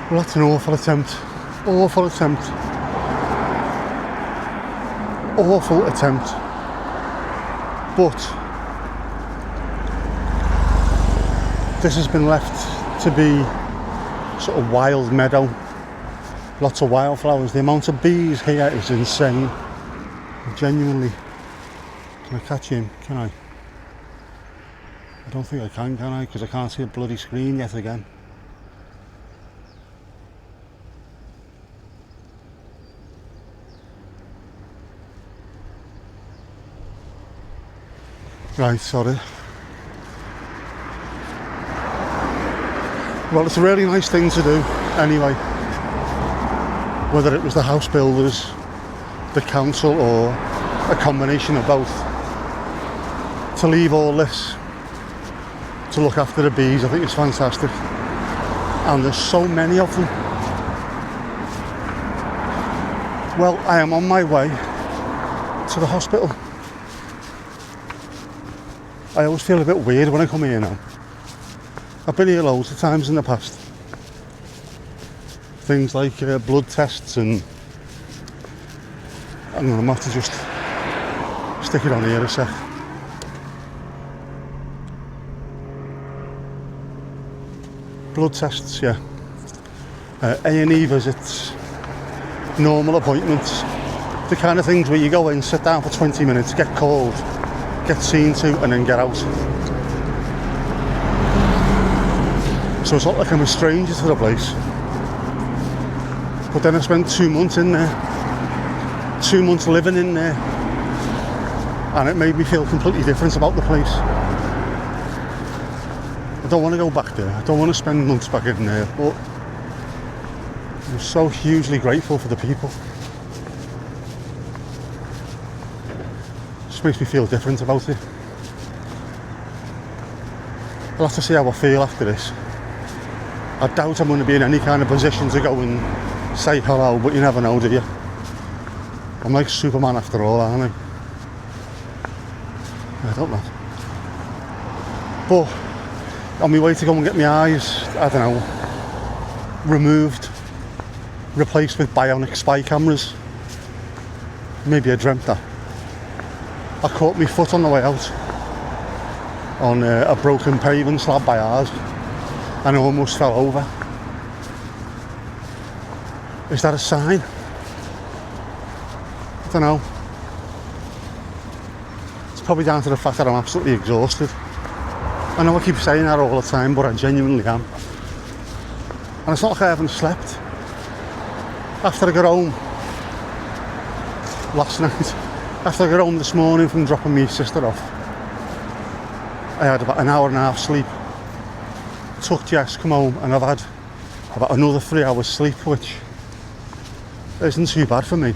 Well, that's an awful attempt. Awful attempt. Awful attempt. But this has been left to be sort of wild meadow. Lots of wildflowers. The amount of bees here is insane. Genuinely. Can I catch him? Can I? I don't think I can I? Because I can't see a bloody screen yet again. Right, sorry. Well, it's a really nice thing to do anyway. Whether it was the house builders, the council, or a combination of both. To leave all this to look after the bees, I think it's fantastic. And there's so many of them. Well, I am on my way to the hospital. I always feel a bit weird when I come here now. I've been here loads of times in the past. Things like blood tests and... I'm going to have to just stick it on here a sec. Blood tests, yeah. A&E visits, normal appointments. The kind of things where you go in, sit down for 20 minutes, get called, get seen to, and then get out. So it's not like I'm a stranger to the place. But then I spent 2 months in there. 2 months living in there. And it made me feel completely different about the place. I don't want to go back there. I don't want to spend months back in there. But I'm so hugely grateful for the people. It just makes me feel different about it. I'll have to see how I feel after this. I doubt I'm going to be in any kind of position to go and say hello, but you never know, do you? I'm like Superman after all, aren't I? I don't know. But on my way to go and get my eyes, I don't know, removed, replaced with bionic spy cameras. Maybe I dreamt that. I caught my foot on the way out on a broken paving slab by ours, and I almost fell over. Is that a sign? I don't know. It's probably down to the fact that I'm absolutely exhausted. I know I keep saying that all the time, but I genuinely am. And it's not like I haven't slept. After I got home last night, after I got home this morning from dropping my sister off, I had about an hour and a half sleep. Took Jess, come home, and I've had about another 3 hours sleep, which isn't too bad for me.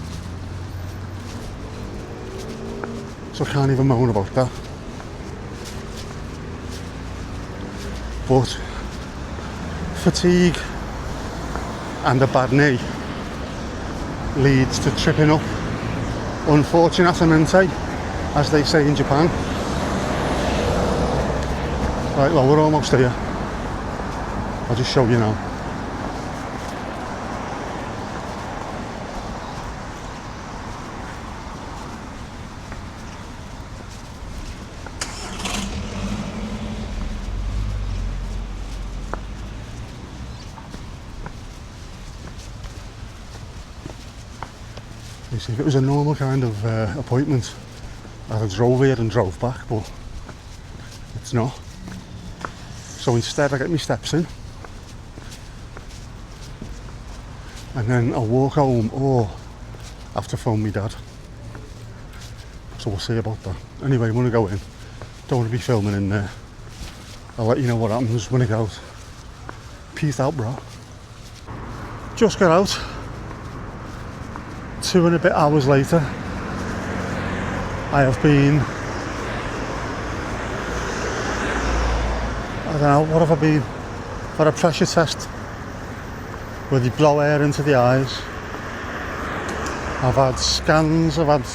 So I can't even moan about that. But fatigue and a bad knee leads to tripping up. Unfortunatamente, as they say in Japan. Right, well, we're almost here. I'll just show you now. You see, if it was a normal kind of appointment, I'd have drove here and drove back, but it's not. So instead I get my steps in, and then I'll walk home or have to phone my dad. So we'll see about that. Anyway, I'm going to go in. Don't want to be filming in there. I'll let you know what happens when I go out. Peace out, bro. Just got out. 2 and a bit hours later. I have been... I don't know, what have I been? For a pressure test where they blow air into the eyes. I've had scans, I've had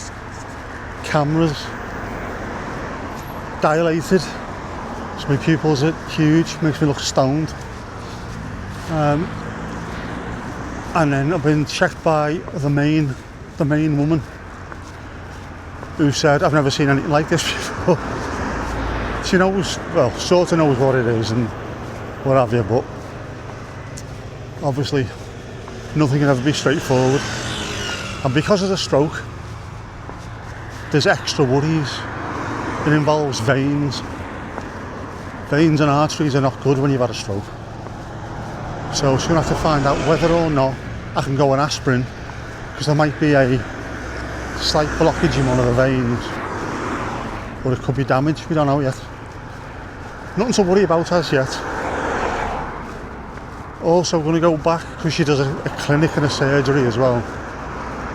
cameras, dilated, so my pupils are huge, makes me look stoned. And then I've been checked by the main woman, who said, I've never seen anything like this before. She knows, well, sort of knows what it is and what have you, but obviously nothing can ever be straightforward. And because of the stroke, there's extra worries. It involves veins. Veins and arteries are not good when you've had a stroke. So she's going to have to find out whether or not I can go on aspirin, because there might be a slight blockage in one of the veins, or it could be damaged. We don't know yet. Nothing to worry about as yet. Also going to go back, because she does a clinic and a surgery as well,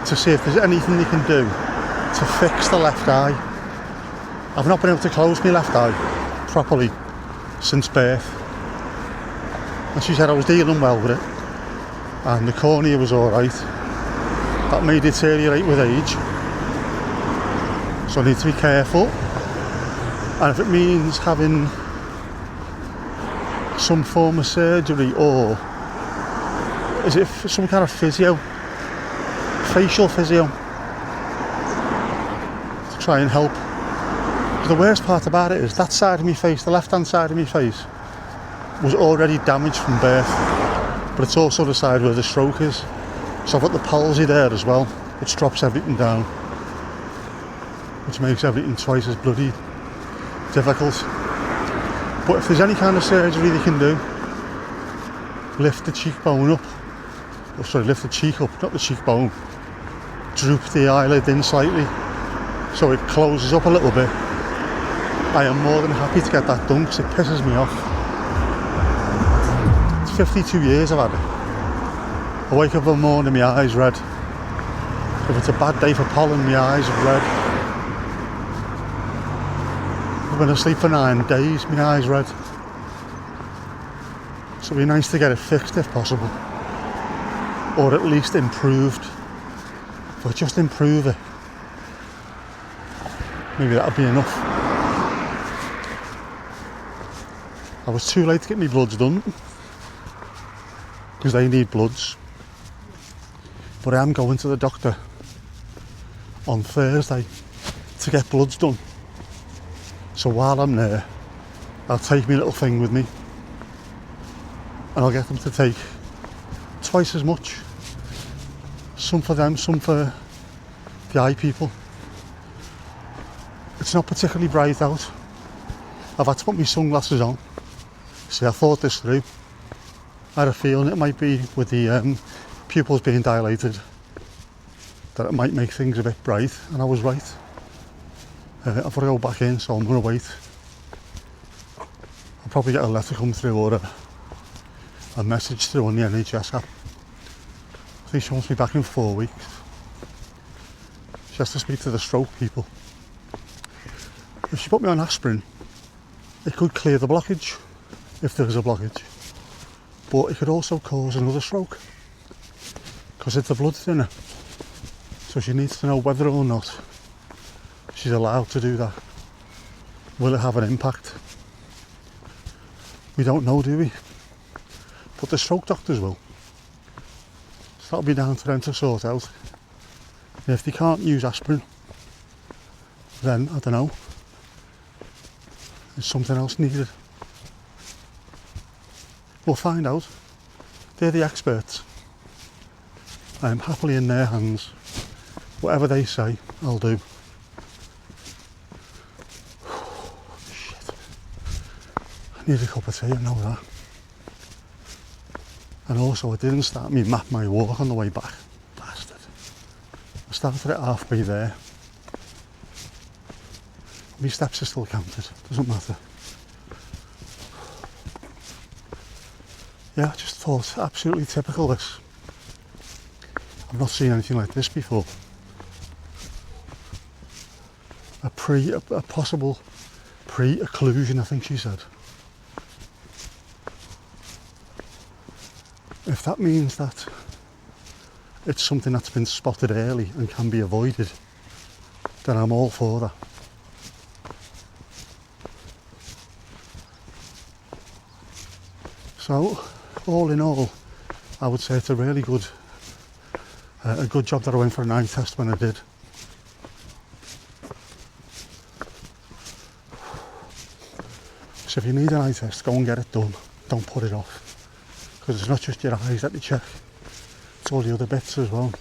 to see if there's anything they can do to fix the left eye. I've not been able to close my left eye properly since birth, and she said I was dealing well with it and the cornea was alright. That may deteriorate with age, so I need to be careful, and if it means having some form of surgery, or is it some kind of physio, facial physio, to try and help. The worst part about it is that side of my face, the left hand side of my face, was already damaged from birth, but it's also the side where the stroke is. So I've got the palsy there as well, which drops everything down, which makes everything twice as bloody difficult. But if there's any kind of surgery they can do, lift the cheekbone up, or sorry, lift the cheek up, not the cheekbone, droop the eyelid in slightly so it closes up a little bit, I am more than happy to get that done, because it pisses me off. It's 52 years I've had it. I wake up in the morning, my eyes red. If it's a bad day for pollen, my eyes are red. I've been asleep for 9 days, my eyes red. So it'd be nice to get it fixed if possible, or at least improved. If I just improve it, maybe that'll be enough. I was too late to get my bloods done, because they need bloods, but I am going to the doctor on Thursday to get bloods done. So while I'm there, I'll take my little thing with me, and I'll get them to take twice as much. Some for them, some for the eye people. It's not particularly bright out. I've had to put my sunglasses on. See, I thought this through. I had a feeling it might be with the pupils being dilated, that it might make things a bit bright, and I was right. I've got to go back in, so I'm going to wait. I'll probably get a letter come through, or a message through on the NHS app. I think she wants me back in 4 weeks. She has to speak to the stroke people. If she put me on aspirin, it could clear the blockage, if there is a blockage, but it could also cause another stroke, because it's a blood thinner. So she needs to know whether or not she's allowed to do that. Will it have an impact? We don't know, do we? But the stroke doctors will. So that'll be down to them to sort out. And if they can't use aspirin, then I don't know, is something else needed? We'll find out. They're the experts. I am happily in their hands. Whatever they say, I'll do. Shit. I need a cup of tea, I know that. And also I didn't start me map my walk on the way back. Bastard. I started it halfway there. My steps are still counted, doesn't matter. Yeah, I just thought, absolutely typical this. I've not seen anything like this before. A possible pre-occlusion, I think she said. If that means that it's something that's been spotted early and can be avoided, then I'm all for that. So, all in all, I would say it's a really good A good job that I went for an eye test when I did. So if you need an eye test, go and get it done. Don't put it off. Because it's not just your eyes that you check, it's all the other bits as well.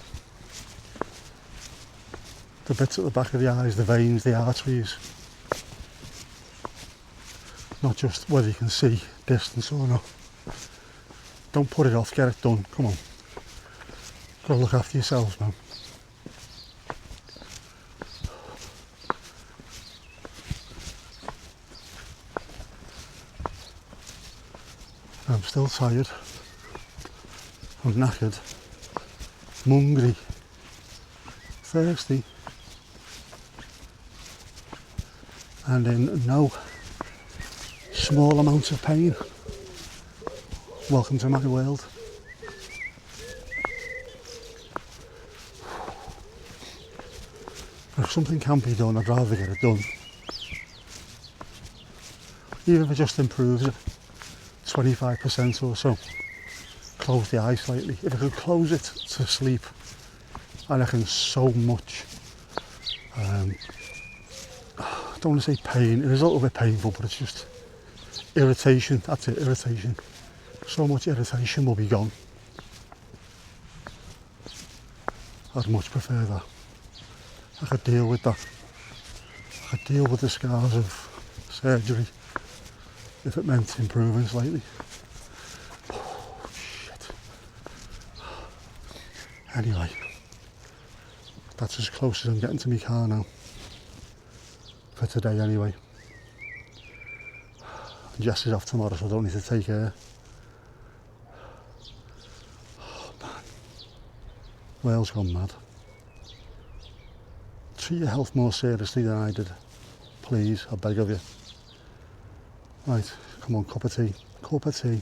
The bits at the back of the eyes, the veins, the arteries. Not just whether you can see distance or not. Don't put it off, get it done, come on. Gotta look after yourselves, man. I'm still tired. I'm knackered. I'm hungry. Thirsty. And in no small amount of pain. Welcome to my world. If something can be done, I'd rather get it done. Even if it just improves it 25% or so. Close the eye slightly. If I could close it to sleep, I reckon so much. I don't want to say pain, it is a little bit painful, but it's just irritation. That's it, irritation. So much irritation will be gone. I'd much prefer that. I could deal with that. I could deal with the scars of surgery if it meant improving slightly. Oh, shit. Anyway, that's as close as I'm getting to my car now. For today anyway. Jess is off tomorrow, so I don't need to take her. Oh man, Wales gone mad. Treat your health more seriously than I did. Please, I beg of you. Right, come on, cup of tea. Cup of tea.